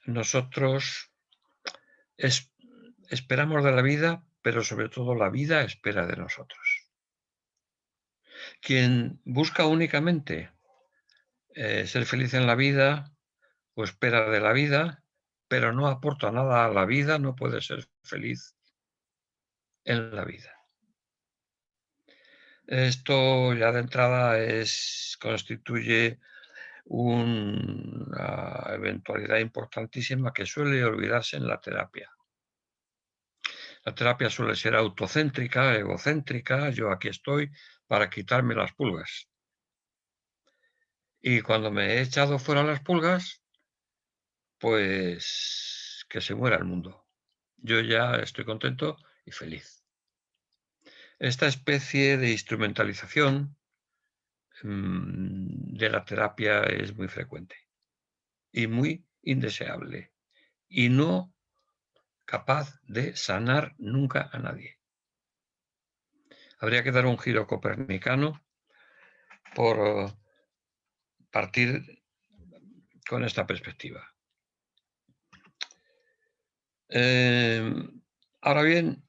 nosotros es- esperamos de la vida, pero sobre todo la vida espera de nosotros. Quien busca únicamente ser feliz en la vida o espera de la vida, pero no aporta nada a la vida, no puede ser feliz en la vida. Esto ya de entrada constituye una eventualidad importantísima que suele olvidarse en la terapia. La terapia suele ser autocéntrica, egocéntrica, yo aquí estoy para quitarme las pulgas. Y cuando me he echado fuera las pulgas, pues que se muera el mundo. Yo ya estoy contento y feliz. Esta especie de instrumentalización de la terapia es muy frecuente y muy indeseable y no capaz de sanar nunca a nadie. Habría que dar un giro copernicano por partir con esta perspectiva. Ahora bien,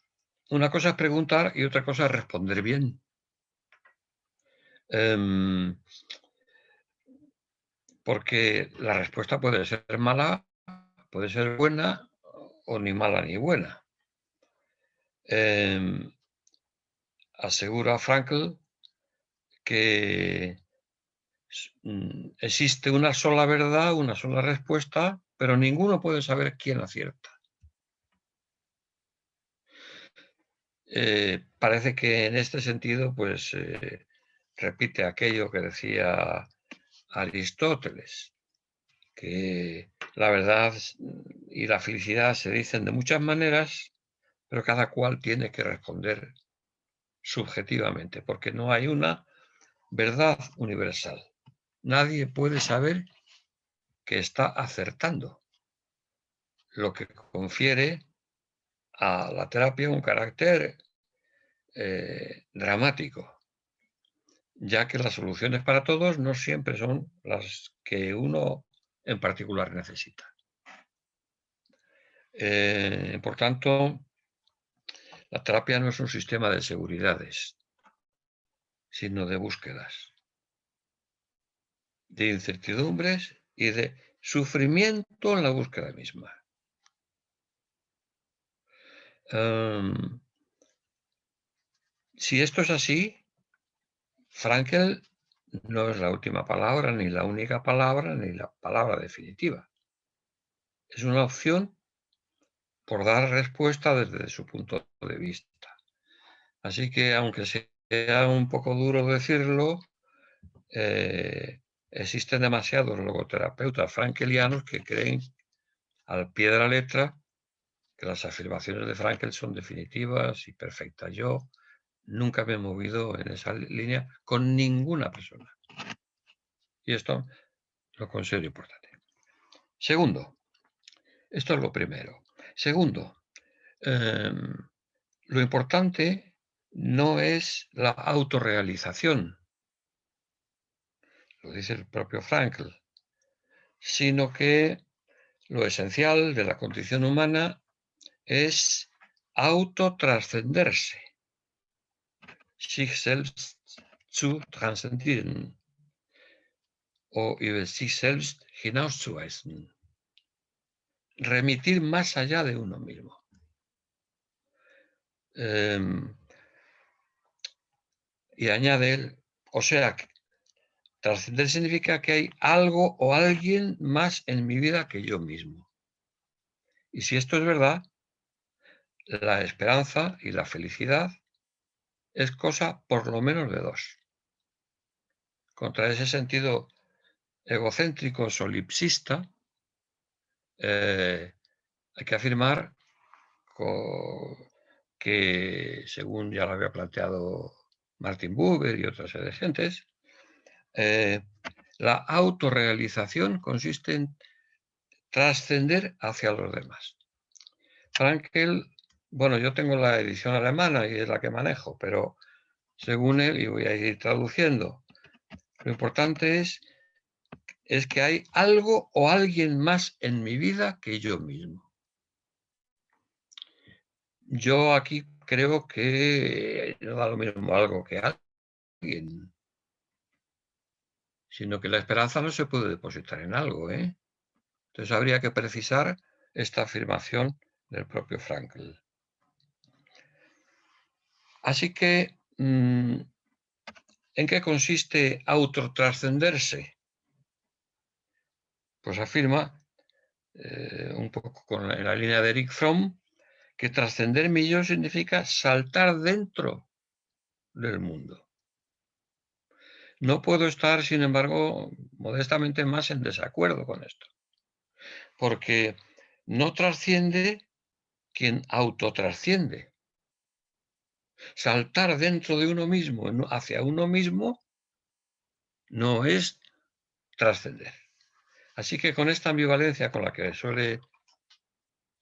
una cosa es preguntar y otra cosa es responder bien. Porque la respuesta puede ser mala, puede ser buena o ni mala ni buena. Asegura Frankl que existe una sola verdad, una sola respuesta, pero ninguno puede saber quién acierta. Parece que en este sentido, pues repite aquello que decía Aristóteles, que la verdad y la felicidad se dicen de muchas maneras, pero cada cual tiene que responder subjetivamente, porque no hay una verdad universal. Nadie puede saber que está acertando, lo que confiere a la terapia un carácter dramático, ya que las soluciones para todos no siempre son las que uno en particular necesita. Por tanto, la terapia no es un sistema de seguridades, sino de búsquedas, de incertidumbres y de sufrimiento en la búsqueda misma. Si esto es así, Frankl no es la última palabra, ni la única palabra, ni la palabra definitiva. Es una opción por dar respuesta desde su punto de vista. Así que, aunque sea un poco duro decirlo, existen demasiados logoterapeutas franklianos que creen al pie de la letra que las afirmaciones de Frankl son definitivas y perfectas. Yo nunca me he movido en esa línea con ninguna persona. Y esto lo considero importante. Segundo, esto es lo primero. Segundo, lo importante no es la autorrealización, lo dice el propio Frankl, sino que lo esencial de la condición humana es autotrascenderse, sich selbst zu transcendieren o über sich selbst hinauszuweisen, remitir más allá de uno mismo. Y añade él, o sea, trascender significa que hay algo o alguien más en mi vida que yo mismo. Y si esto es verdad, la esperanza y la felicidad es cosa por lo menos de dos. Contra ese sentido egocéntrico solipsista, hay que afirmar que, según ya lo había planteado Martin Buber y otra serie de gentes, la autorrealización consiste en trascender hacia los demás. Frankl, bueno, yo tengo la edición alemana y es la que manejo, pero según él, y voy a ir traduciendo, lo importante es es que hay algo o alguien más en mi vida que yo mismo. Yo aquí creo que no da lo mismo algo que alguien, sino que la esperanza no se puede depositar en algo, ¿eh? Entonces habría que precisar esta afirmación del propio Frankl. Así que, ¿en qué consiste autotrascenderse? Pues afirma, un poco en la línea de Eric Fromm, que trascender mi yo significa saltar dentro del mundo. No puedo estar, sin embargo, modestamente más en desacuerdo con esto, porque no trasciende quien autotrasciende. Saltar dentro de uno mismo, hacia uno mismo, no es trascender. Así que con esta ambivalencia con la que suele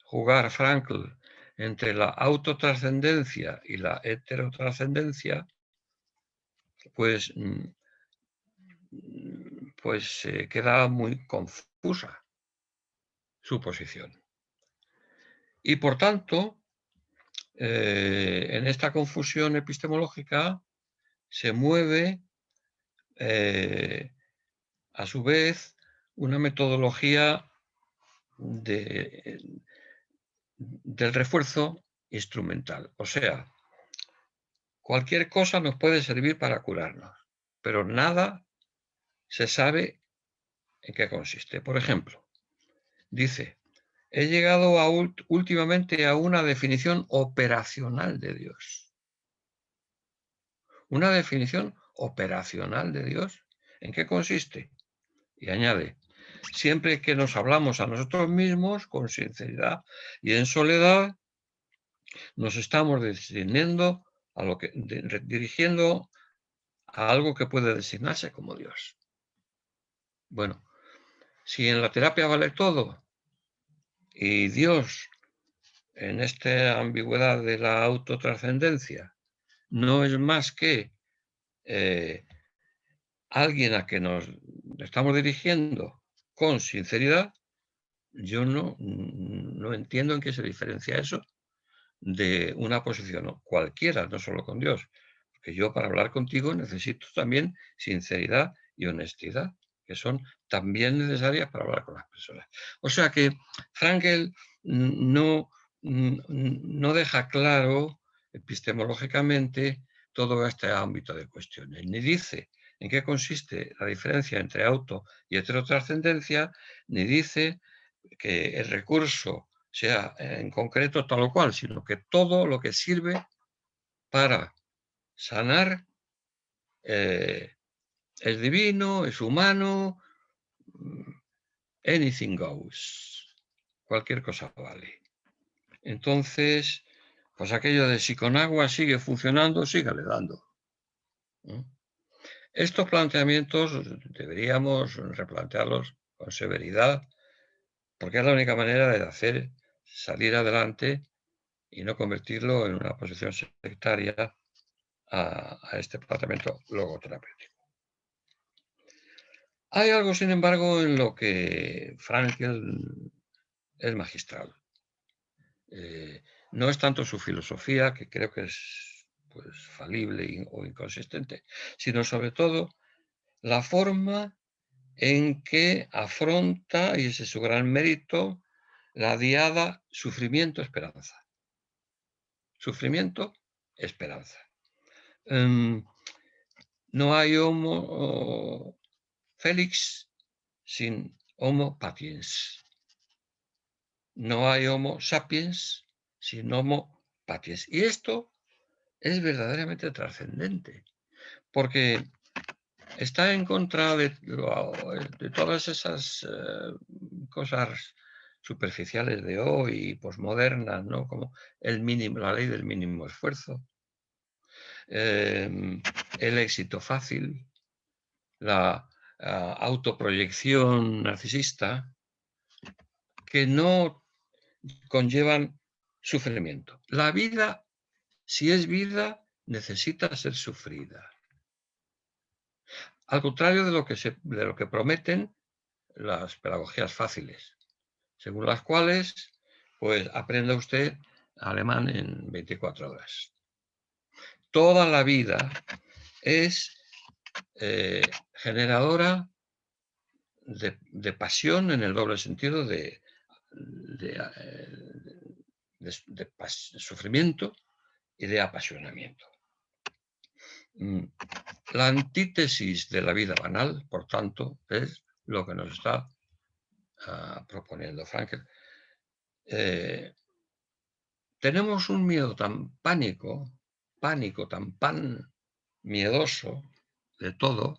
jugar Frankl entre la autotrascendencia y la heterotrascendencia, pues queda muy confusa su posición. Y por tanto, en esta confusión epistemológica se mueve, a su vez, una metodología del refuerzo instrumental. O sea, cualquier cosa nos puede servir para curarnos, pero nada se sabe en qué consiste. Por ejemplo, dice, he llegado últimamente a una definición operacional de Dios. Una definición operacional de Dios. ¿En qué consiste? Y añade, siempre que nos hablamos a nosotros mismos con sinceridad y en soledad, nos estamos dirigiendo a algo que puede designarse como Dios. Bueno, si en la terapia vale todo y Dios, en esta ambigüedad de la autotrascendencia, no es más que alguien a que nos estamos dirigiendo con sinceridad, yo no entiendo en qué se diferencia eso de una posición cualquiera, no solo con Dios. Porque yo para hablar contigo necesito también sinceridad y honestidad, que son también necesarias para hablar con las personas. O sea que Frankl no deja claro epistemológicamente todo este ámbito de cuestiones, ni dice en qué consiste la diferencia entre auto y heterotrascendencia, ni dice que el recurso sea en concreto tal o cual, sino que todo lo que sirve para sanar es divino, es humano, anything goes, cualquier cosa vale. Entonces, pues aquello de si con agua sigue funcionando, sígale dando. Estos planteamientos deberíamos replantearlos con severidad, porque es la única manera de hacer salir adelante y no convertirlo en una posición sectaria a este planteamiento logoterapéutico. Hay algo, sin embargo, en lo que Frankl es magistral. No es tanto su filosofía, que creo que es pues, falible o inconsistente, sino sobre todo la forma en que afronta, y ese es su gran mérito, la diada sufrimiento-esperanza. Sufrimiento-esperanza. No hay homo Félix sin homo patiens. No hay homo sapiens sin homo patiens. Y esto es verdaderamente trascendente, porque está en contra de todas esas cosas superficiales de hoy, posmodernas, ¿no? Como la ley del mínimo esfuerzo, el éxito fácil, la autoproyección narcisista, que no conllevan sufrimiento. La vida, si es vida, necesita ser sufrida. Al contrario de lo que prometen las pedagogías fáciles, según las cuales pues aprenda usted alemán en 24 horas. Toda la vida es generadora de pasión en el doble sentido de sufrimiento y de apasionamiento. La antítesis de la vida banal, por tanto, es lo que nos está proponiendo Frankl. Tenemos un miedo tan pánico, tan miedoso de todo,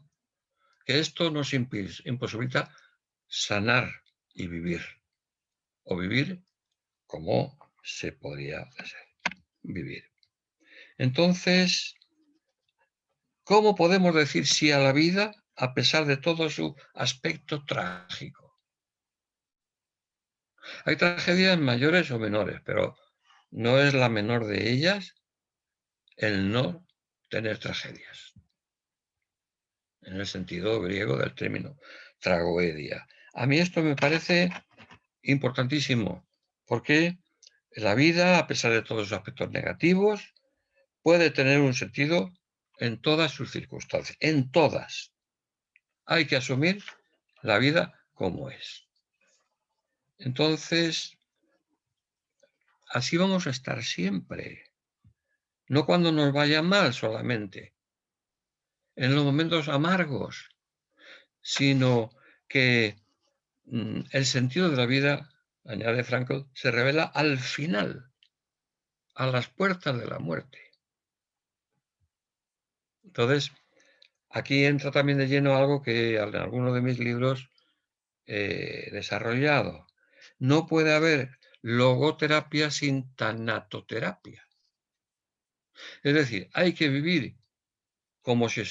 que esto nos imposibilita sanar y vivir, o vivir como se podría vivir. Entonces, ¿cómo podemos decir sí a la vida a pesar de todo su aspecto trágico? Hay tragedias mayores o menores, pero no es la menor de ellas el no tener tragedias, en el sentido griego del término tragoedia. A mí esto me parece importantísimo, porque la vida, a pesar de todos sus aspectos negativos, puede tener un sentido en todas sus circunstancias, en todas. Hay que asumir la vida como es. Entonces, así vamos a estar siempre. No cuando nos vaya mal solamente, en los momentos amargos, sino que el sentido de la vida, añade Frankl, se revela al final, a las puertas de la muerte. Entonces, aquí entra también de lleno algo que en alguno de mis libros he desarrollado. No puede haber logoterapia sin tanatoterapia. Es decir, hay que vivir como si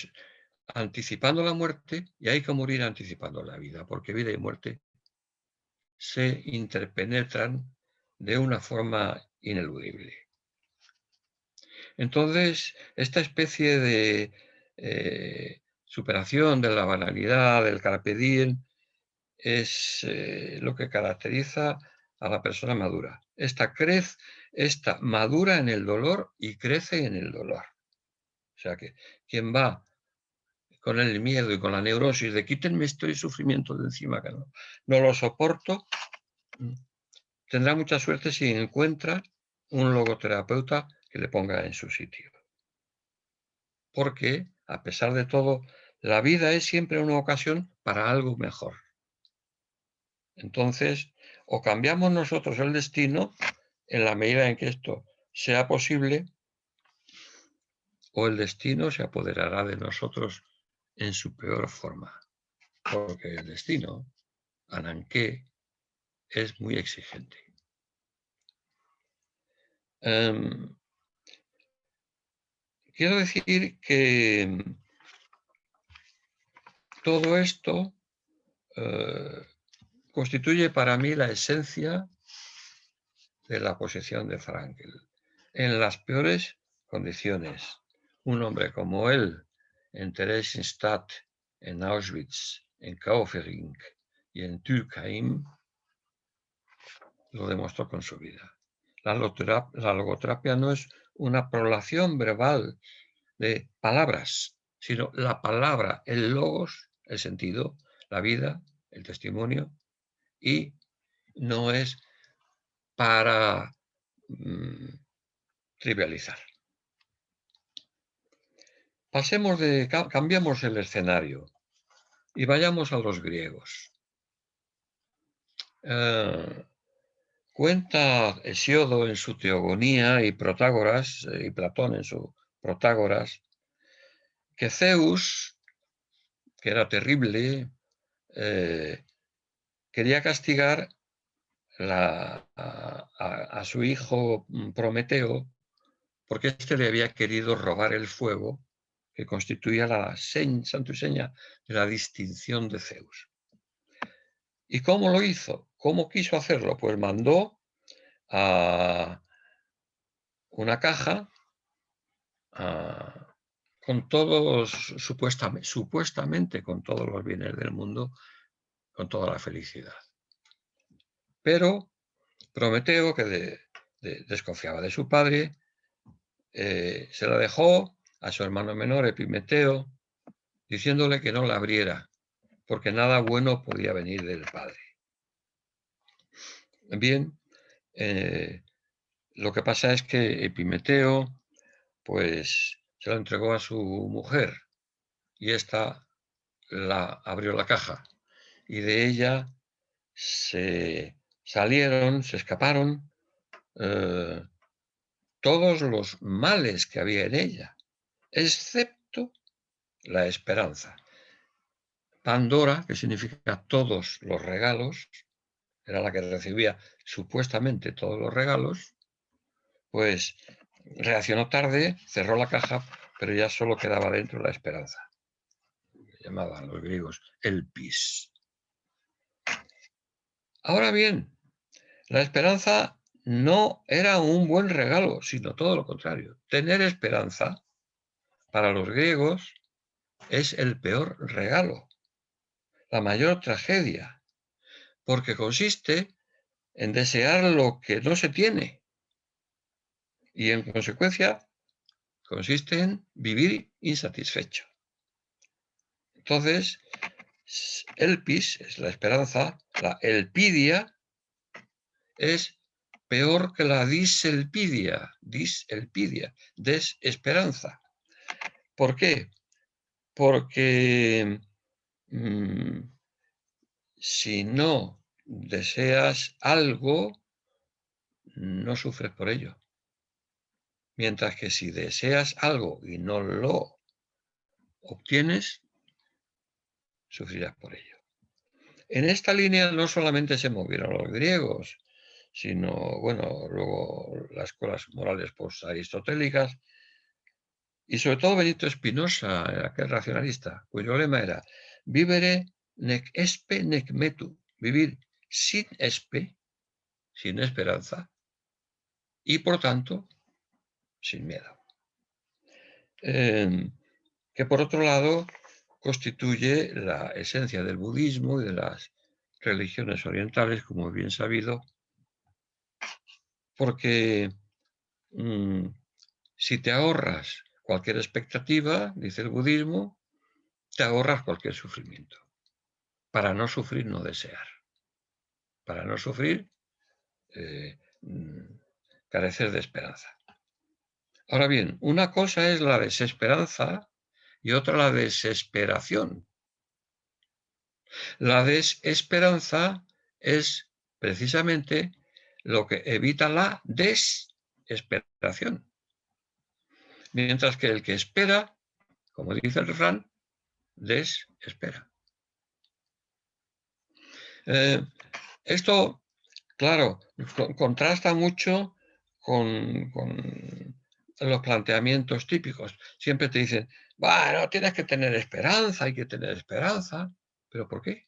anticipando la muerte y hay que morir anticipando la vida, porque vida y muerte se interpenetran de una forma ineludible. Entonces, esta especie de superación de la banalidad, del carpe diem, es lo que caracteriza a la persona madura. Esta madura en el dolor y crece en el dolor. O sea que quien va con el miedo y con la neurosis de quítenme este sufrimiento de encima que no lo soporto, tendrá mucha suerte si encuentra un logoterapeuta que le ponga en su sitio. Porque, a pesar de todo, la vida es siempre una ocasión para algo mejor. Entonces, o cambiamos nosotros el destino en la medida en que esto sea posible, o el destino se apoderará de nosotros en su peor forma. Porque el destino, Ananké, es muy exigente. Quiero decir que todo esto constituye para mí la esencia de la posición de Frankl. En las peores condiciones, un hombre como él, en Theresienstadt, en Auschwitz, en Kaufering y en Türkheim, lo demostró con su vida. La logoterapia no es una prolación verbal de palabras, sino la palabra, el logos, el sentido, la vida, el testimonio, y no es para trivializar. Cambiamos el escenario y vayamos a los griegos. Cuenta Hesiodo en su Teogonía y Protágoras, y Platón en su Protágoras, que Zeus, que era terrible, quería castigar a su hijo Prometeo porque éste le había querido robar el fuego que constituía la santo y seña de la distinción de Zeus. ¿Y cómo lo hizo? ¿Cómo quiso hacerlo? Pues mandó a una caja con todos, supuestamente con todos los bienes del mundo, con toda la felicidad. Pero Prometeo, que desconfiaba de su padre, se la dejó a su hermano menor, Epimeteo, diciéndole que no la abriera, porque nada bueno podía venir del padre. Bien, lo que pasa es que Epimeteo, pues, se lo entregó a su mujer y ésta abrió la caja y de ella se escaparon todos los males que había en ella, excepto la esperanza. Pandora, que significa todos los regalos, era la que recibía supuestamente todos los regalos, pues reaccionó tarde, cerró la caja, pero ya solo quedaba dentro la esperanza. Llamaban los griegos elpis. Ahora bien, la esperanza no era un buen regalo, sino todo lo contrario. Tener esperanza, para los griegos, es el peor regalo, la mayor tragedia, porque consiste en desear lo que no se tiene y en consecuencia consiste en vivir insatisfecho. Entonces, elpis es la esperanza, la elpidia es peor que la diselpidia, desesperanza. ¿Por qué? Porque si no deseas algo, no sufres por ello. Mientras que si deseas algo y no lo obtienes, sufrirás por ello. En esta línea no solamente se movieron los griegos, sino, bueno, luego las escuelas morales post-aristotélicas, y sobre todo Benito Spinoza, aquel racionalista, cuyo lema era vivere nec espe nec metu, vivir sin espe, sin esperanza, y por tanto, sin miedo. Que por otro lado constituye la esencia del budismo y de las religiones orientales, como bien sabido, porque si te ahorras cualquier expectativa, dice el budismo, te ahorras cualquier sufrimiento. Para no sufrir, no desear. Para no sufrir, carecer de esperanza. Ahora bien, una cosa es la desesperanza y otra la desesperación. La desesperanza es precisamente lo que evita la desesperación. Mientras que el que espera, como dice el refrán, desespera. Esto, claro, contrasta mucho con los planteamientos típicos. Siempre te dicen, bueno, tienes que tener esperanza, hay que tener esperanza. ¿Pero por qué?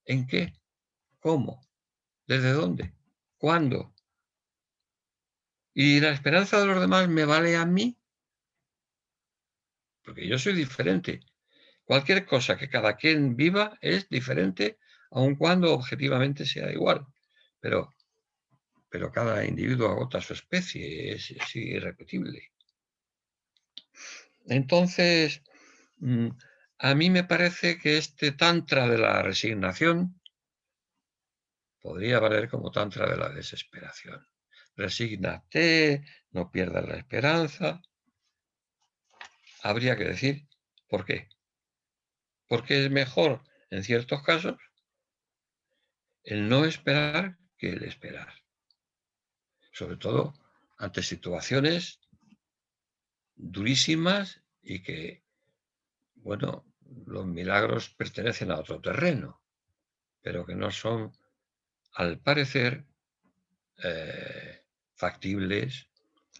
¿En qué? ¿Cómo? ¿Desde dónde? ¿Cuándo? ¿Y la esperanza de los demás me vale a mí? Porque yo soy diferente. Cualquier cosa que cada quien viva es diferente, aun cuando objetivamente sea igual. Pero cada individuo agota su especie, es irrepetible. Entonces, a mí me parece que este tantra de la resignación podría valer como tantra de la desesperación. Resígnate, no pierdas la esperanza. Habría que decir por qué. Porque es mejor, en ciertos casos, el no esperar que el esperar. Sobre todo ante situaciones durísimas y que, bueno, los milagros pertenecen a otro terreno, pero que no son, al parecer, factibles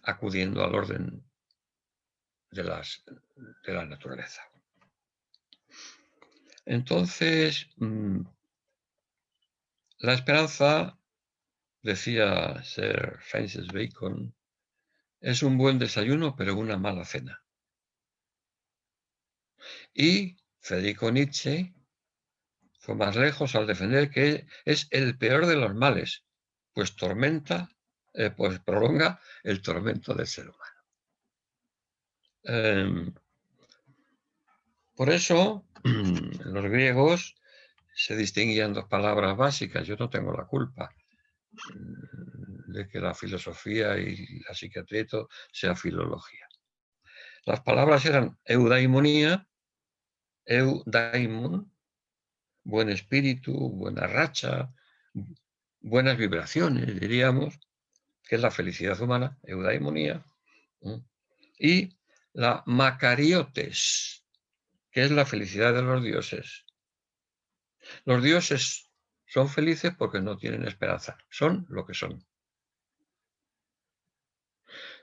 acudiendo al orden de la naturaleza. Entonces, la esperanza, decía Sir Francis Bacon, es un buen desayuno, pero una mala cena. Y Federico Nietzsche fue más lejos al defender que es el peor de los males, pues pues prolonga el tormento del ser humano. Por eso, los griegos se distinguían dos palabras básicas. Yo no tengo la culpa de que la filosofía y la psiquiatría y todo sea filología. Las palabras eran eudaimonía, eudaimon, buen espíritu, buena racha, buenas vibraciones, diríamos, que es la felicidad humana, eudaimonía, y la macariotes, que es la felicidad de los dioses. Los dioses son felices porque no tienen esperanza, son lo que son.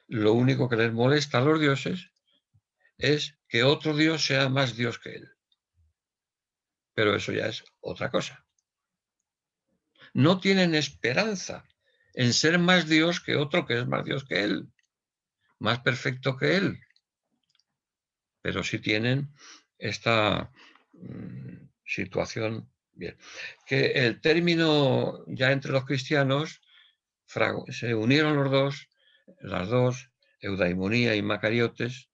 Lo único que les molesta a los dioses es que otro dios sea más dios que él. Pero eso ya es otra cosa. No tienen esperanza en ser más dios que otro que es más dios que él, más perfecto que él. Pero sí tienen esta situación. Bien, que el término ya entre los cristianos se unieron las dos, eudaimonía y macariotes,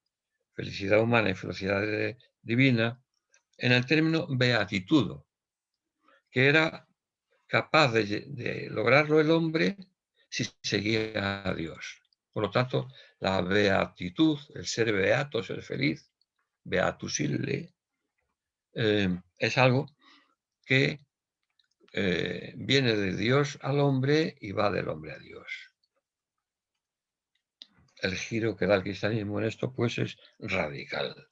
felicidad humana y felicidad divina, en el término beatitudo, que era capaz de lograrlo el hombre si seguía a Dios. Por lo tanto, la beatitud, el ser beato, ser feliz, beatus ille, es algo que viene de Dios al hombre y va del hombre a Dios. El giro que da el cristianismo en esto, pues, es radical.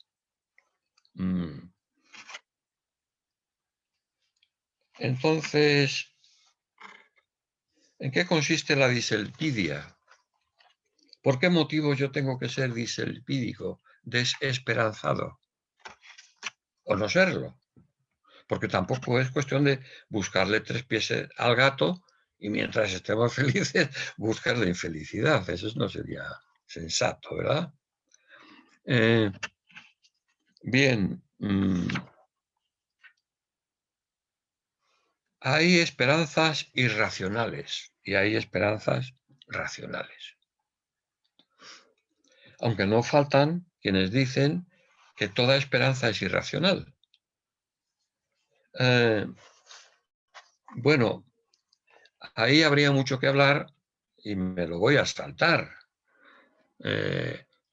Entonces, ¿en qué consiste la diselpidia? ¿Por qué motivo yo tengo que ser diselpídico, desesperanzado? O no serlo. Porque tampoco es cuestión de buscarle tres pies al gato y mientras estemos felices, buscar la infelicidad. Eso no sería sensato, ¿verdad? Bien. Hay esperanzas irracionales y hay esperanzas racionales. Aunque no faltan quienes dicen que toda esperanza es irracional. Bueno, ahí habría mucho que hablar y me lo voy a saltar,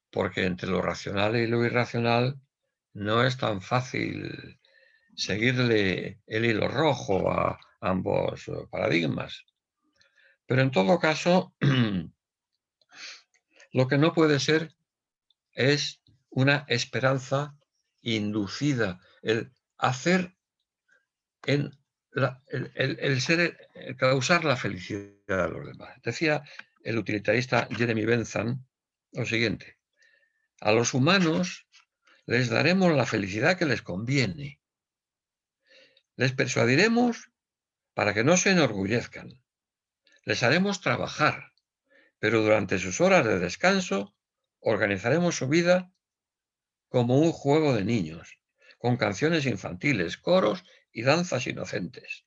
porque entre lo racional y lo irracional no es tan fácil seguirle el hilo rojo a ambos paradigmas. Pero en todo caso, lo que no puede ser es una esperanza inducida, el hacer causar la felicidad a los demás. Decía el utilitarista Jeremy Bentham lo siguiente: a los humanos les daremos la felicidad que les conviene. Les persuadiremos para que no se enorgullezcan. Les haremos trabajar, pero durante sus horas de descanso organizaremos su vida como un juego de niños, con canciones infantiles, coros y danzas inocentes.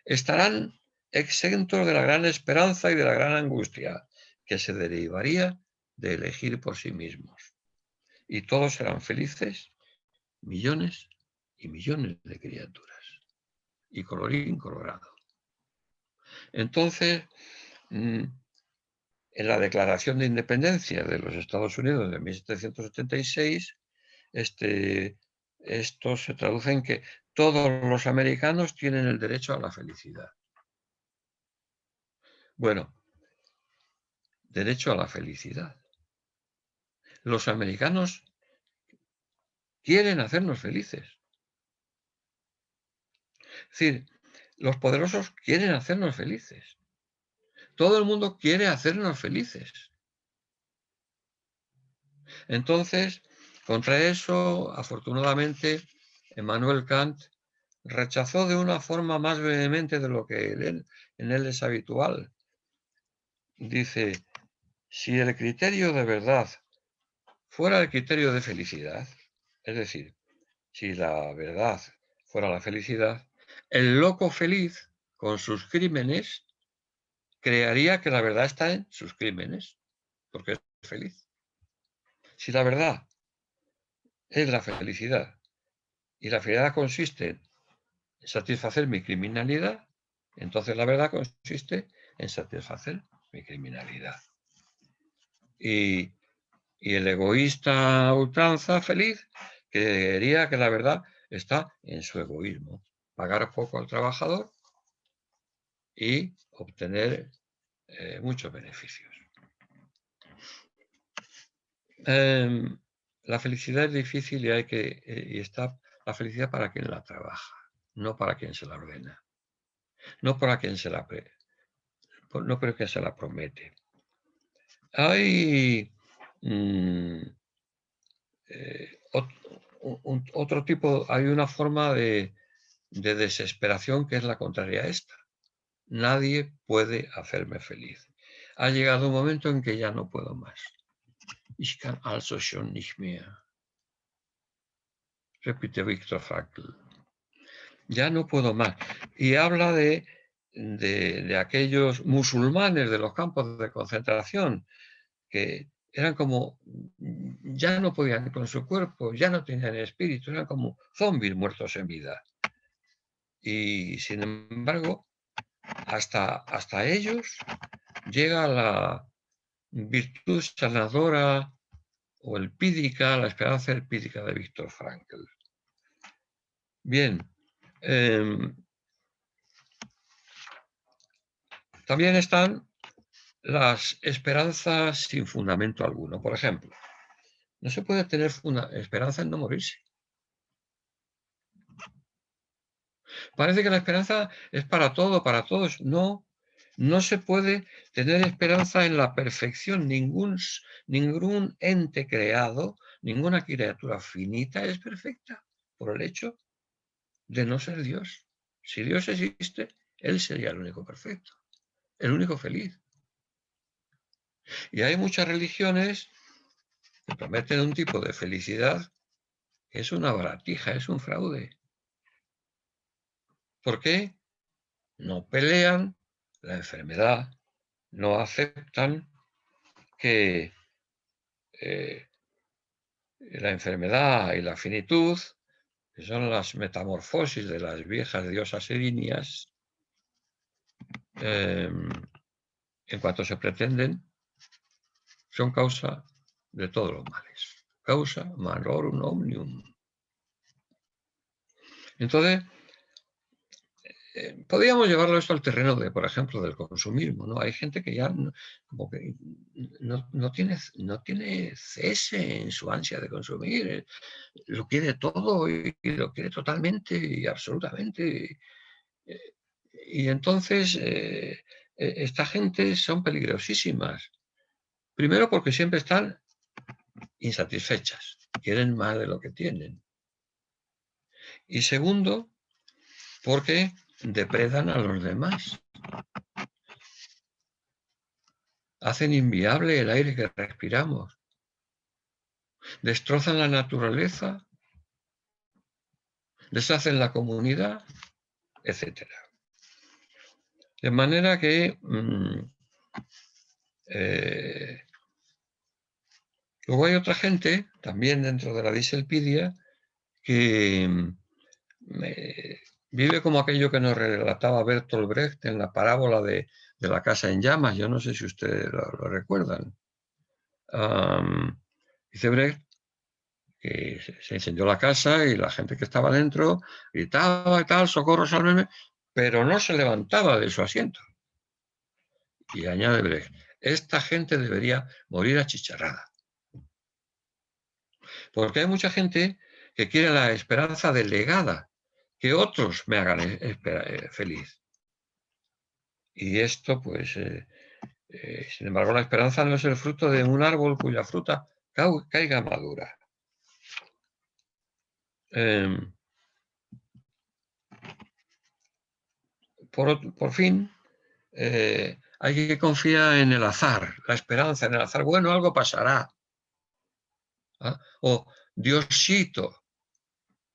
Estarán exentos de la gran esperanza y de la gran angustia que se derivaría de elegir por sí mismos. Y todos serán felices, millones y millones de criaturas. Y colorín colorado. Entonces, en la Declaración de Independencia de los Estados Unidos de 1776, esto se traduce en que todos los americanos tienen el derecho a la felicidad. Bueno, derecho a la felicidad. Los americanos quieren hacernos felices. Es decir, los poderosos quieren hacernos felices. Todo el mundo quiere hacernos felices. Entonces, contra eso, afortunadamente, Emmanuel Kant rechazó de una forma más vehemente de lo que en él es habitual. Dice, si el criterio de verdad fuera el criterio de felicidad, es decir, si la verdad fuera la felicidad, el loco feliz, con sus crímenes, crearía que la verdad está en sus crímenes, porque es feliz. Si la verdad es la felicidad y la felicidad consiste en satisfacer mi criminalidad, entonces la verdad consiste en satisfacer mi criminalidad. Y el egoísta a ultranza feliz quería que la verdad está en su egoísmo. Pagar poco al trabajador y obtener muchos beneficios. La felicidad es difícil y está la felicidad para quien la trabaja, no para quien se la ordena, no para quien se la no para quien se la promete. Hay otro tipo, hay una forma de desesperación que es la contraria a esta. Nadie puede hacerme feliz. Ha llegado un momento en que ya no puedo más. Ich kann also schon nicht mehr. Repite Viktor Frankl. Ya no puedo más. Y habla de aquellos musulmanes de los campos de concentración que eran como, ya no podían con su cuerpo, ya no tenían espíritu, eran como zombies muertos en vida. Y sin embargo, hasta ellos llega la virtud sanadora o elpídica, la esperanza elpídica de Viktor Frankl. Bien, también están las esperanzas sin fundamento alguno. Por ejemplo, no se puede tener esperanza en no morirse. Parece que la esperanza es para todo, para todos. No, no se puede tener esperanza en la perfección. Ningún ente creado, ninguna criatura finita es perfecta por el hecho de no ser Dios. Si Dios existe, Él sería el único perfecto, el único feliz. Y hay muchas religiones que prometen un tipo de felicidad que es una baratija, es un fraude. ¿Por qué? No pelean la enfermedad, no aceptan que la enfermedad y la finitud, que son las metamorfosis de las viejas diosas erinias, en cuanto se pretenden, son causa de todos los males. Causa malorum omnium. Entonces, podríamos llevarlo esto al terreno de, por ejemplo, del consumismo, ¿no? Hay gente que ya como que no tiene cese en su ansia de consumir, lo quiere todo y lo quiere totalmente y absolutamente. Y entonces esta gente son peligrosísimas. Primero porque siempre están insatisfechas, quieren más de lo que tienen. Y segundo, porque depredan a los demás. Hacen inviable el aire que respiramos. Destrozan la naturaleza, deshacen la comunidad, etc. De manera que luego hay otra gente, también dentro de la diselpidia, que vive como aquello que nos relataba Bertolt Brecht en la parábola de la casa en llamas. Yo no sé si ustedes lo recuerdan. Dice Brecht que se incendió la casa y la gente que estaba dentro gritaba y tal, socorro, sálveme, pero no se levantaba de su asiento. Y añade Brecht, esta gente debería morir achicharrada. Porque hay mucha gente que quiere la esperanza delegada, que otros me hagan feliz. Y esto, pues, sin embargo, la esperanza no es el fruto de un árbol cuya fruta caiga madura. Por fin, hay que confiar en el azar, la esperanza en el azar. Bueno, algo pasará. ¿Ah? O Diosito.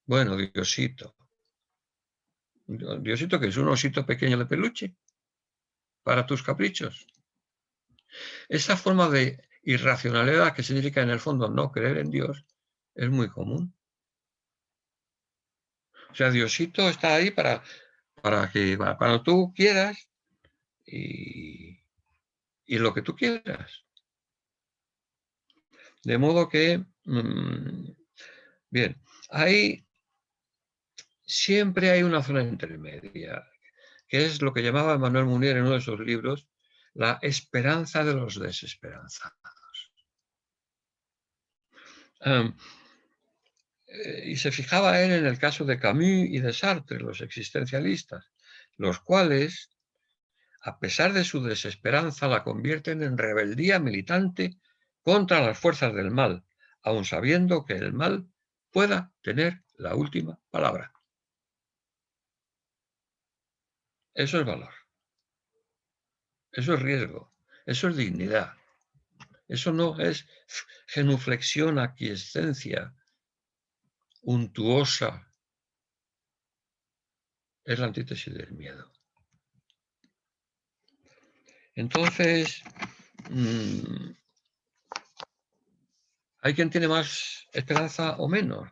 Bueno, Diosito. Diosito, que es un osito pequeño de peluche para tus caprichos. Esa forma de irracionalidad, que significa en el fondo no creer en Dios, es muy común. O sea, Diosito está ahí para que cuando tú quieras y lo que tú quieras. De modo que, bien, siempre hay una zona intermedia, que es lo que llamaba Emmanuel Mounier en uno de sus libros, la esperanza de los desesperanzados. Y se fijaba él en el caso de Camus y de Sartre, los existencialistas, los cuales, a pesar de su desesperanza, la convierten en rebeldía militante contra las fuerzas del mal, aun sabiendo que el mal pueda tener la última palabra. Eso es valor, eso es riesgo, eso es dignidad, eso no es genuflexión, aquiescencia untuosa, es la antítesis del miedo. Entonces, hay quien tiene más esperanza o menos,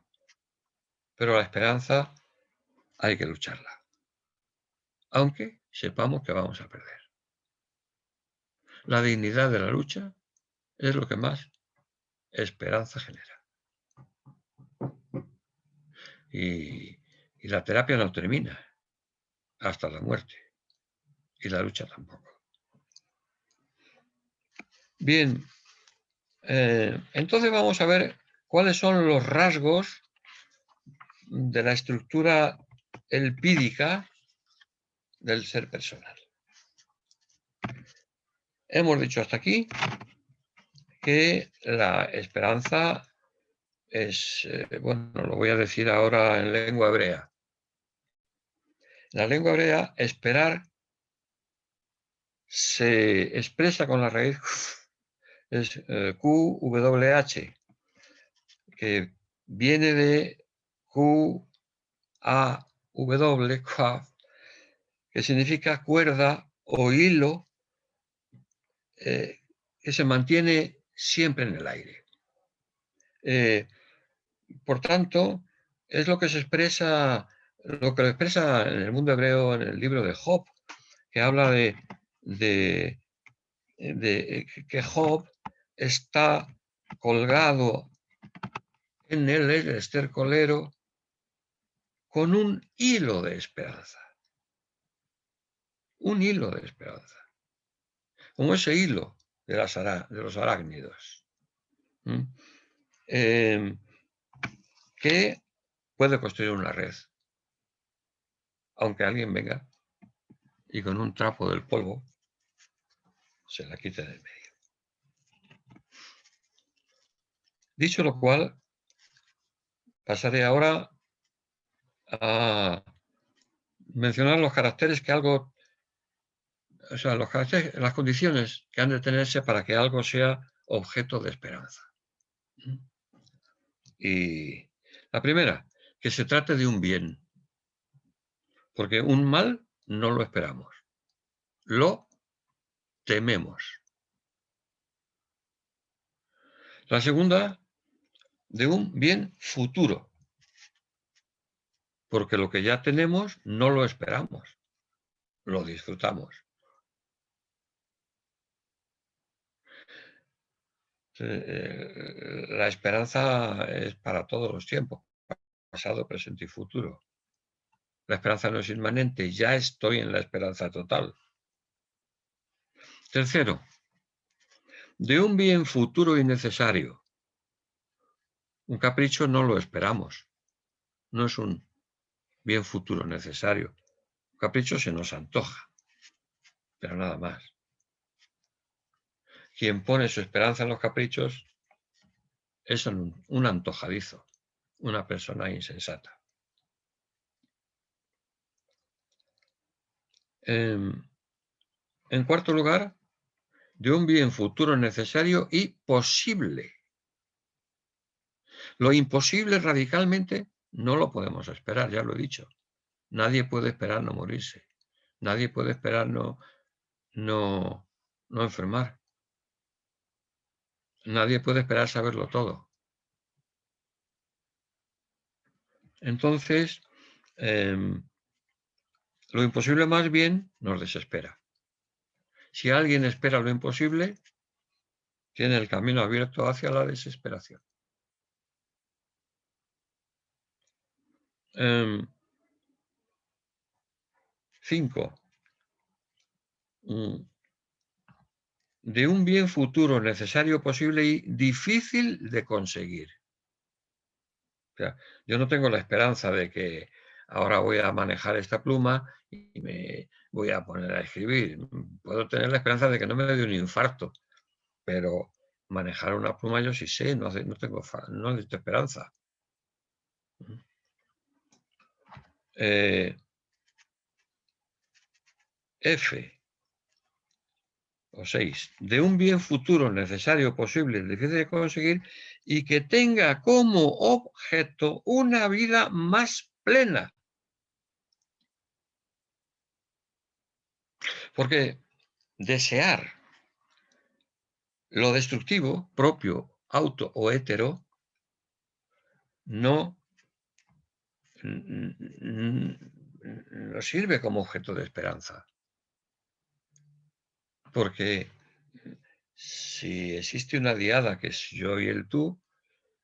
pero la esperanza hay que lucharla, aunque sepamos que vamos a perder. La dignidad de la lucha es lo que más esperanza genera. Y la terapia no termina hasta la muerte, y la lucha tampoco. Bien, entonces vamos a ver cuáles son los rasgos de la estructura elpídica del ser personal. Hemos dicho hasta aquí que la esperanza es, bueno, lo voy a decir ahora en lengua hebrea. En la lengua hebrea, esperar se expresa con la raíz es QWH, que viene de QAW, que significa cuerda o hilo que se mantiene siempre en el aire. Por tanto, es lo que se expresa, lo que lo expresa en el mundo hebreo en el libro de Job, que habla de que Job está colgado en el estercolero con un hilo de esperanza. Un hilo de esperanza. Como ese hilo de los arácnidos. Que puede construir una red. Aunque alguien venga y con un trapo del polvo se la quite del medio. Dicho lo cual, pasaré ahora a mencionar los caracteres que algo, o sea, los caracteres, las condiciones que han de tenerse para que algo sea objeto de esperanza. Y la primera, que se trate de un bien, porque un mal no lo esperamos, lo tememos. La segunda, de un bien futuro, porque lo que ya tenemos no lo esperamos, lo disfrutamos. La esperanza es para todos los tiempos, pasado, presente y futuro. La esperanza no es inmanente, ya estoy en la esperanza total. Tercero, de un bien futuro y necesario. Un capricho no lo esperamos, no es un bien futuro necesario. Un capricho se nos antoja, pero nada más. Quien pone su esperanza en los caprichos es un antojadizo, una persona insensata. En cuarto lugar, de un bien futuro necesario y posible. Lo imposible radicalmente no lo podemos esperar, ya lo he dicho. Nadie puede esperar no morirse. Nadie puede esperar no enfermar. Nadie puede esperar saberlo todo. Entonces, lo imposible más bien nos desespera. Si alguien espera lo imposible, tiene el camino abierto hacia la desesperación. 5. De un bien futuro necesario, posible y difícil de conseguir. O sea, yo no tengo la esperanza de que ahora voy a manejar esta pluma y me voy a poner a escribir. Puedo tener la esperanza de que no me dé un infarto, pero manejar una pluma yo sí sé, no tengo no necesito esperanza. F. O 6. De un bien futuro necesario, posible, difícil de conseguir y que tenga como objeto una vida más plena. Porque desear lo destructivo, propio, auto o hetero, no sirve como objeto de esperanza. Porque si existe una diada que es yo y el tú,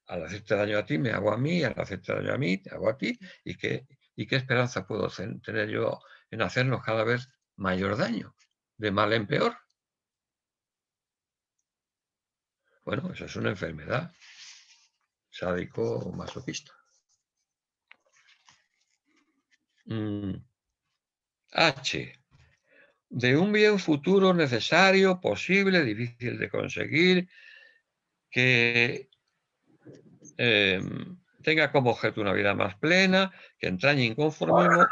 al hacerte daño a ti me hago a mí, al hacerte daño a mí te hago a ti, ¿y qué esperanza puedo tener yo en hacernos cada vez mayor daño, de mal en peor? Bueno, eso es una enfermedad sádico o masoquista. H. De un bien futuro necesario, posible, difícil de conseguir, que tenga como objeto una vida más plena, que entrañe inconformismo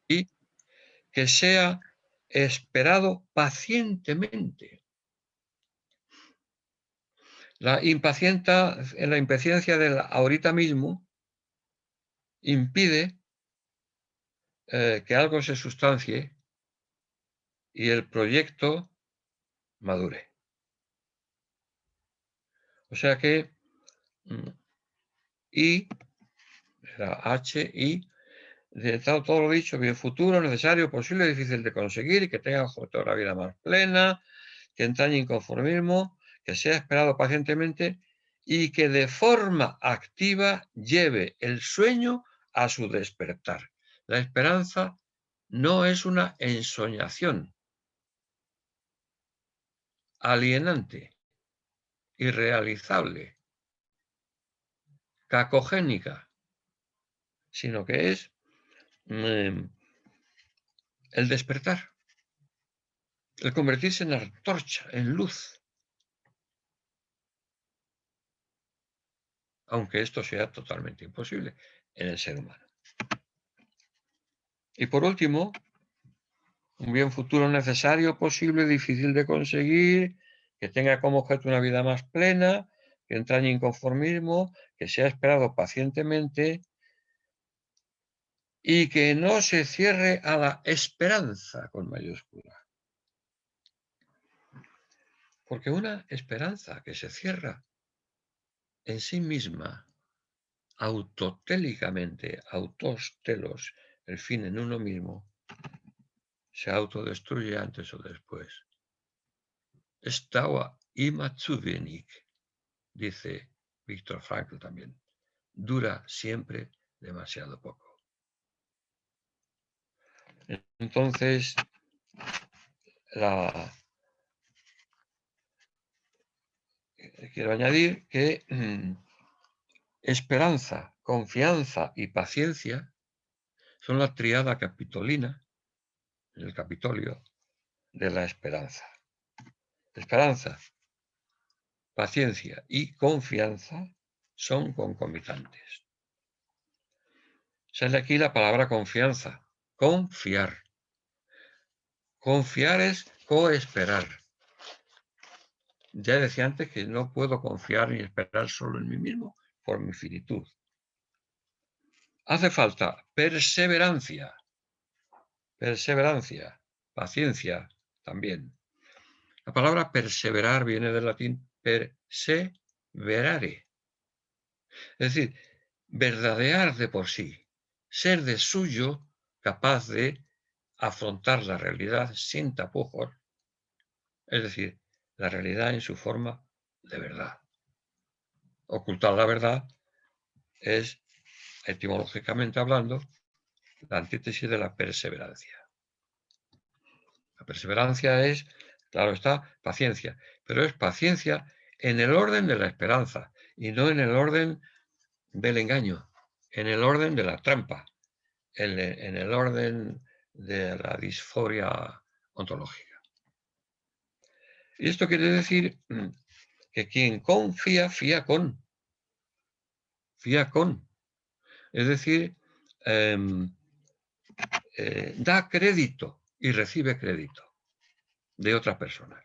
y que sea esperado pacientemente. La impaciencia del ahorita mismo impide que algo se sustancie y el proyecto madure. O sea que I, era H, I, de todo lo dicho, bien futuro, necesario, posible, difícil de conseguir, que tenga toda la vida más plena, que entrañe inconformismo, que sea esperado pacientemente y que de forma activa lleve el sueño a su despertar. La esperanza no es una ensoñación alienante, irrealizable, cacogénica, sino que es el despertar, el convertirse en antorcha, en luz, aunque esto sea totalmente imposible en el ser humano. Y por último, un bien futuro necesario, posible, difícil de conseguir, que tenga como objeto una vida más plena, que entrañe inconformismo, que sea esperado pacientemente y que no se cierre a la esperanza con mayúscula. Porque una esperanza que se cierra en sí misma, autotélicamente, autostelos, el fin en uno mismo, se autodestruye antes o después. Stała immerzu wenig, dice Viktor Frankl también. Dura siempre demasiado poco. Entonces, quiero añadir que esperanza, confianza y paciencia son la triada capitolina, el Capitolio, de la esperanza. Esperanza, paciencia y confianza son concomitantes. Sale aquí la palabra confianza, confiar. Confiar es coesperar. Ya decía antes que no puedo confiar ni esperar solo en mí mismo por mi finitud. Hace falta perseverancia, perseverancia, paciencia también. La palabra perseverar viene del latín perseverare, es decir, verdadear de por sí, ser de suyo capaz de afrontar la realidad sin tapujos, es decir, la realidad en su forma de verdad. Ocultar la verdad es, etimológicamente hablando, la antítesis de la perseverancia. La perseverancia es, claro está, paciencia, pero es paciencia en el orden de la esperanza y no en el orden del engaño, en el orden de la trampa, en el orden de la disforia ontológica. Y esto quiere decir que quien confía, fía con. Es decir, da crédito y recibe crédito de otras personas.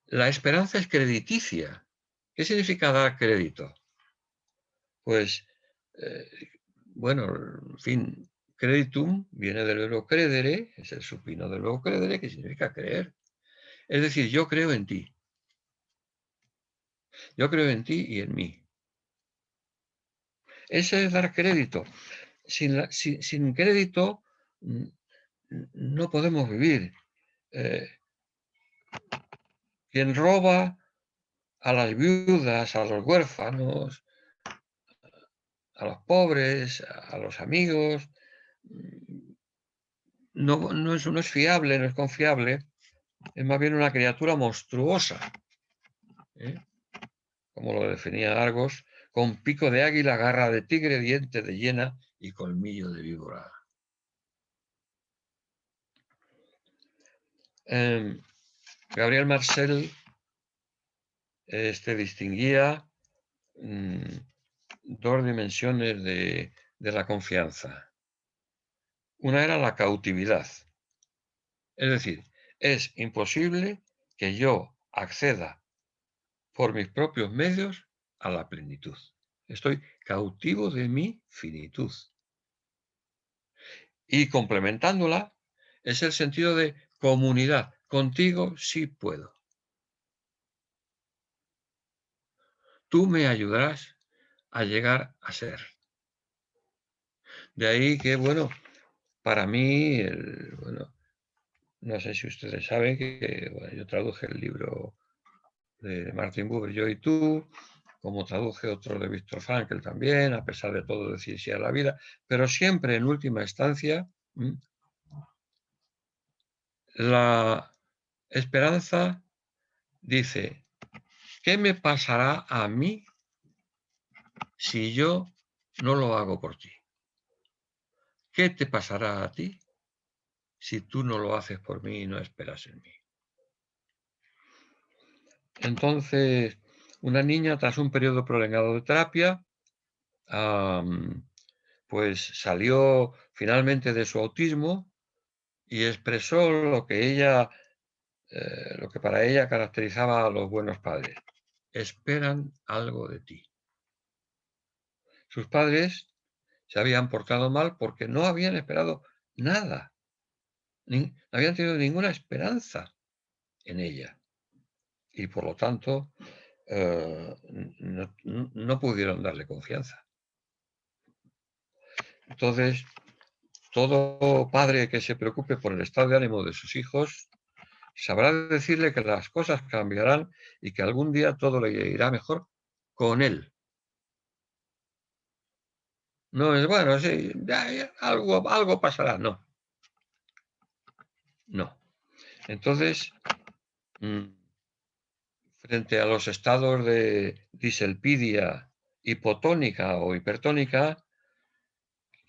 La esperanza es crediticia. ¿Qué significa dar crédito? Pues, bueno, en fin, creditum viene del verbo credere, es el supino del verbo credere, que significa creer. Es decir, yo creo en ti. Yo creo en ti y en mí. Ese es dar crédito. Sin crédito no podemos vivir. Quien roba a las viudas, a los huérfanos, a los pobres, a los amigos, no es fiable, no es confiable, es más bien una criatura monstruosa, ¿eh? Como lo definía Argos, con pico de águila, garra de tigre, diente de hiena y colmillo de víbora. Gabriel Marcel distinguía dos dimensiones de la confianza. Una era la cautividad. Es decir, es imposible que yo acceda por mis propios medios a la plenitud. Estoy cautivo de mi finitud. Y complementándola es el sentido de comunidad. Contigo sí puedo. Tú me ayudarás a llegar a ser. De ahí que, bueno, para mí, bueno, no sé si ustedes saben que bueno, yo traduje el libro de Martin Buber, Yo y tú, como traduje otro de Víctor Frankl también, a pesar de todo decir sí a la vida, pero siempre en última instancia la esperanza dice, ¿qué me pasará a mí si yo no lo hago por ti? ¿Qué te pasará a ti si tú no lo haces por mí y no esperas en mí? Entonces, una niña, tras un periodo prolongado de terapia, pues salió finalmente de su autismo y expresó lo que para ella caracterizaba a los buenos padres. Esperan algo de ti. Sus padres se habían portado mal porque no habían esperado nada, no habían tenido ninguna esperanza en ella y por lo tanto no pudieron darle confianza. Entonces, todo padre que se preocupe por el estado de ánimo de sus hijos sabrá decirle que las cosas cambiarán y que algún día todo le irá mejor con él. No es, bueno, sí, ya, algo pasará, no. No. Entonces, frente a los estados de diselpidia hipotónica o hipertónica,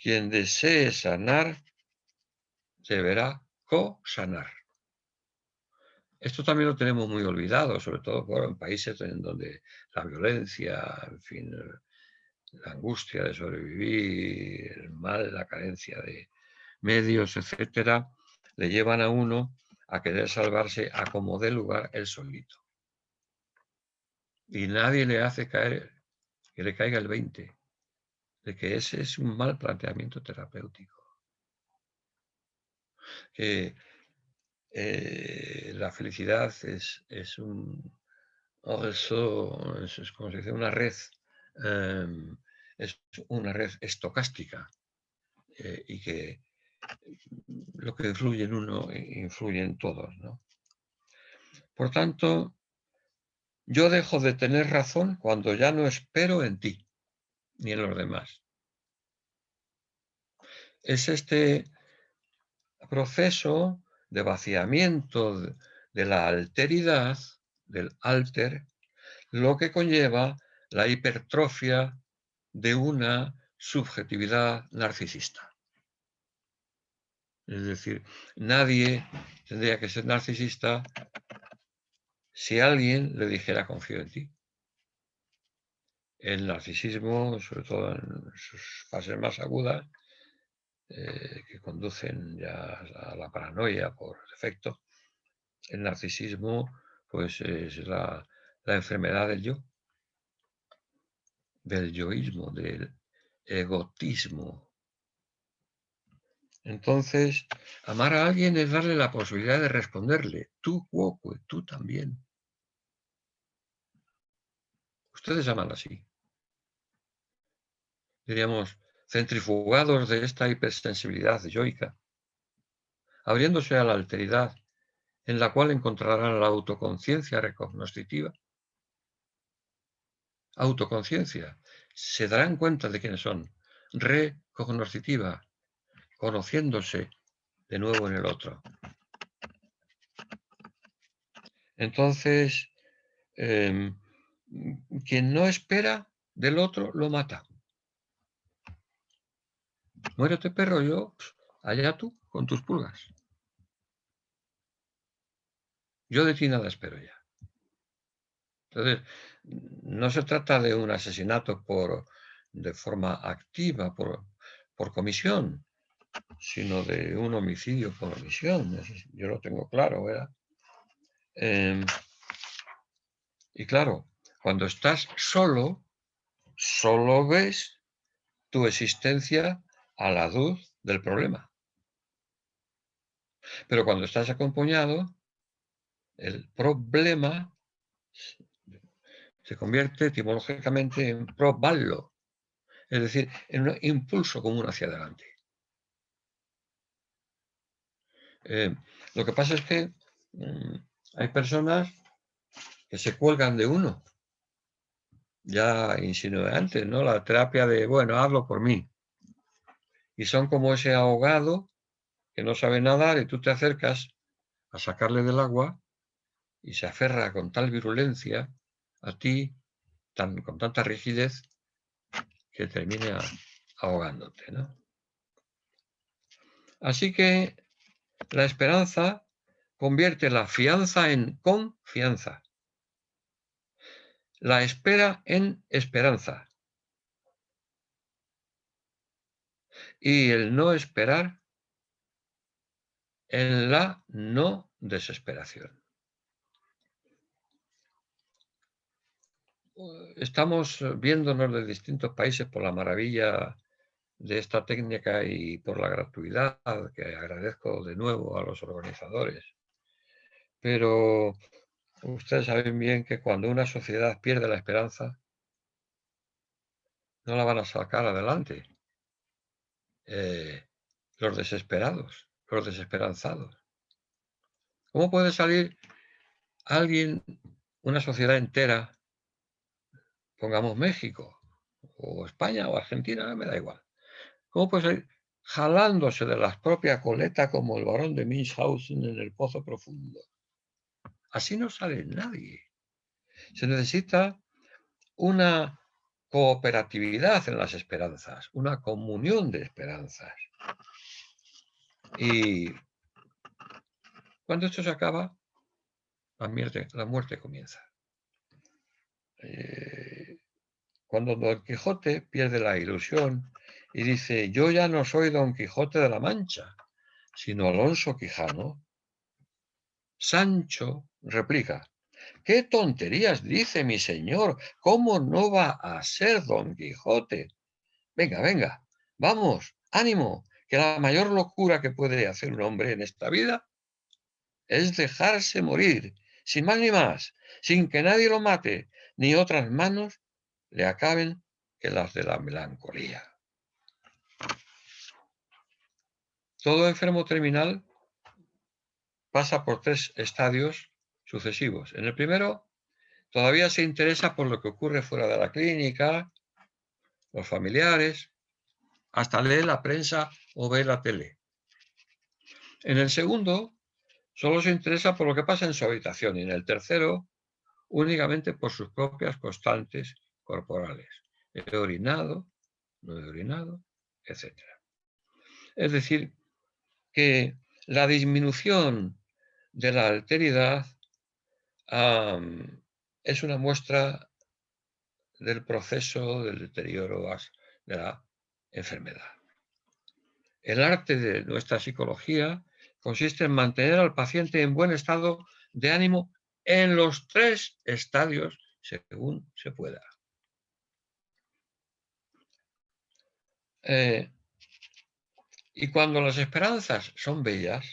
quien desee sanar deberá co-sanar. Esto también lo tenemos muy olvidado, sobre todo en países en donde la violencia, en fin, la angustia de sobrevivir, el mal, la carencia de medios, etcétera, le llevan a uno a querer salvarse a como dé lugar él solito. Y nadie le hace caer, que le caiga el 20. de que ese es un mal planteamiento terapéutico. Que la felicidad es un es como se dice, una red, em, es una red estocástica, y que lo que influye en uno influye en todos, ¿no? Por tanto, yo dejo de tener razón cuando ya no espero en ti ni en los demás. Es este proceso de vaciamiento de la alteridad, del alter, lo que conlleva la hipertrofia de una subjetividad narcisista. Es decir, nadie tendría que ser narcisista si alguien le dijera confío en ti. El narcisismo, sobre todo en sus fases más agudas, que conducen ya a la paranoia por defecto, el narcisismo pues es la enfermedad del yo, del yoísmo, del egotismo. Entonces, amar a alguien es darle la posibilidad de responderle, tú, cuoque, tú también. Ustedes aman así. Diríamos, centrifugados de esta hipersensibilidad yoica, abriéndose a la alteridad en la cual encontrarán la autoconciencia recognoscitiva. Autoconciencia. Se darán cuenta de quiénes son. Recognoscitiva. Conociéndose de nuevo en el otro. Entonces, quien no espera del otro lo mata. Muérete, perro, yo, allá tú, con tus pulgas. Yo de ti nada espero ya. Entonces, no se trata de un asesinato de forma activa, por comisión, sino de un homicidio por omisión. Yo lo tengo claro, ¿verdad? Y claro, cuando estás solo, solo ves tu existencia a la luz del problema. Pero cuando estás acompañado, el problema se convierte etimológicamente en proballo, es decir, en un impulso común hacia adelante. Lo que pasa es que hay personas que se cuelgan de uno. Ya insinué antes, ¿no? La terapia de, bueno, hazlo por mí. Y son como ese ahogado que no sabe nadar y tú te acercas a sacarle del agua y se aferra con tal virulencia a ti, con tanta rigidez, que termina ahogándote, ¿no? Así que la esperanza convierte la fianza en confianza, la espera en esperanza y el no esperar en la no desesperación. Estamos viéndonos de distintos países por la maravilla de esta técnica y por la gratuidad, que agradezco de nuevo a los organizadores. Pero ustedes saben bien que cuando una sociedad pierde la esperanza, no la van a sacar adelante. Los desesperados, los desesperanzados. ¿Cómo puede salir alguien, una sociedad entera, pongamos México, o España, o Argentina, me da igual? ¿Cómo puede salir jalándose de las propias coletas como el barón de Münchhausen en el pozo profundo? Así no sale nadie. Se necesita una cooperatividad en las esperanzas, una comunión de esperanzas. Y cuando esto se acaba, la muerte comienza. Cuando Don Quijote pierde la ilusión y dice, yo ya no soy Don Quijote de la Mancha, sino Alonso Quijano, Sancho replica, ¿qué tonterías dice mi señor? ¿Cómo no va a ser Don Quijote? Venga, venga, vamos, ánimo, que la mayor locura que puede hacer un hombre en esta vida es dejarse morir, sin más ni más, sin que nadie lo mate, ni otras manos le acaben que las de la melancolía. Todo enfermo terminal pasa por 3 estadios sucesivos. En el primero, todavía se interesa por lo que ocurre fuera de la clínica, los familiares, hasta lee la prensa o ve la tele. En el segundo, solo se interesa por lo que pasa en su habitación, y en el tercero, únicamente por sus propias constantes corporales. He orinado, no he orinado, etc. Es decir, que la disminución de la alteridad es una muestra del proceso del deterioro de la enfermedad. El arte de nuestra psicología consiste en mantener al paciente en buen estado de ánimo en los 3 estadios según se pueda. Y cuando las esperanzas son bellas,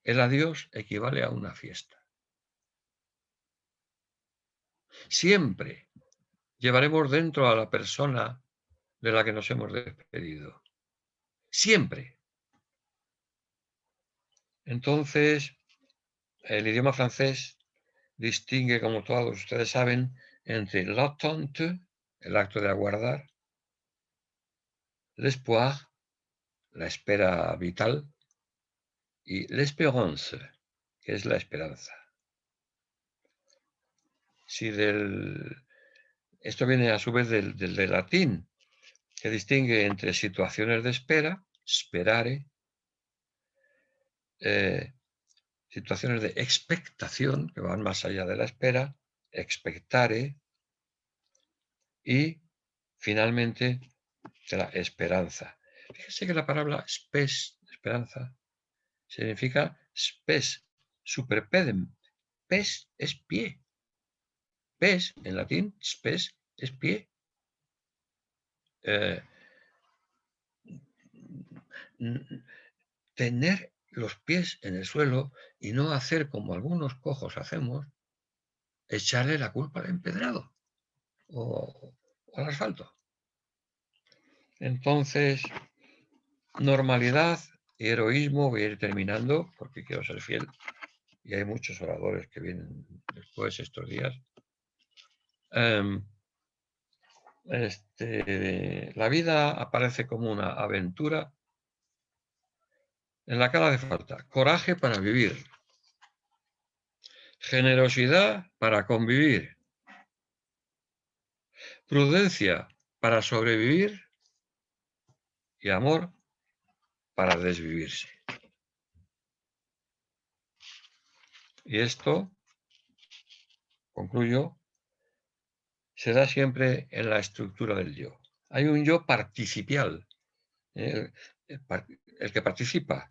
el adiós equivale a una fiesta. Siempre llevaremos dentro a la persona de la que nos hemos despedido. Siempre. Entonces, el idioma francés distingue, como todos ustedes saben, entre l'attente, el acto de aguardar, l'espoir, la espera vital, y l'espérance, que es la esperanza. Si esto viene a su vez del latín, que distingue entre situaciones de espera, sperare, situaciones de expectación, que van más allá de la espera, expectare, y finalmente de la esperanza. Fíjense que la palabra spes, esperanza, significa spes, superpedem. Pes es pie. Pes, en latín, spes es pie. Tener los pies en el suelo y no hacer como algunos cojos hacemos, echarle la culpa al empedrado o al asfalto. Entonces, normalidad y heroísmo, voy a ir terminando porque quiero ser fiel y hay muchos oradores que vienen después estos días. La vida aparece como una aventura en la que hace falta coraje para vivir, generosidad para convivir, prudencia para sobrevivir y amor para desvivirse. Y esto, concluyo, se da siempre en la estructura del yo. Hay un yo participial, el que participa,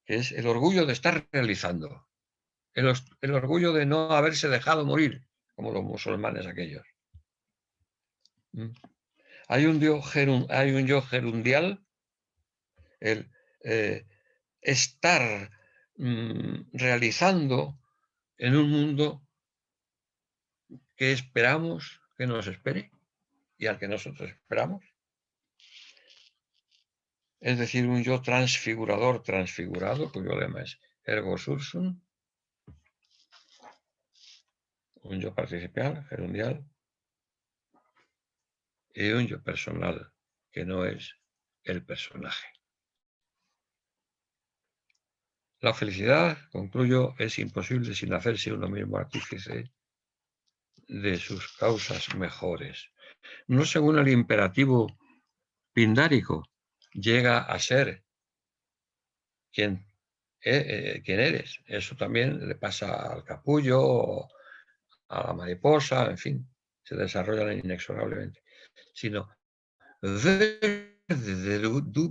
que es el orgullo de estar realizando, el orgullo de no haberse dejado morir, como los musulmanes aquellos. Hay un yo gerundial, el estar realizando en un mundo que esperamos que nos espere y al que nosotros esperamos. Es decir, un yo transfigurador, transfigurado, cuyo lema es ergo sursum, un yo participial, gerundial, y un yo personal, que no es el personaje. La felicidad, concluyo, es imposible sin hacerse uno mismo artífice de sus causas mejores. No según el imperativo pindárico, llega a ser quien eres. Eso también le pasa al capullo, a la mariposa, en fin, se desarrollan inexorablemente. Sino, du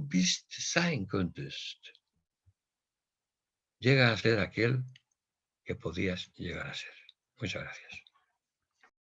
bist sein könntest. Llega a ser aquel que podías llegar a ser. Muchas gracias.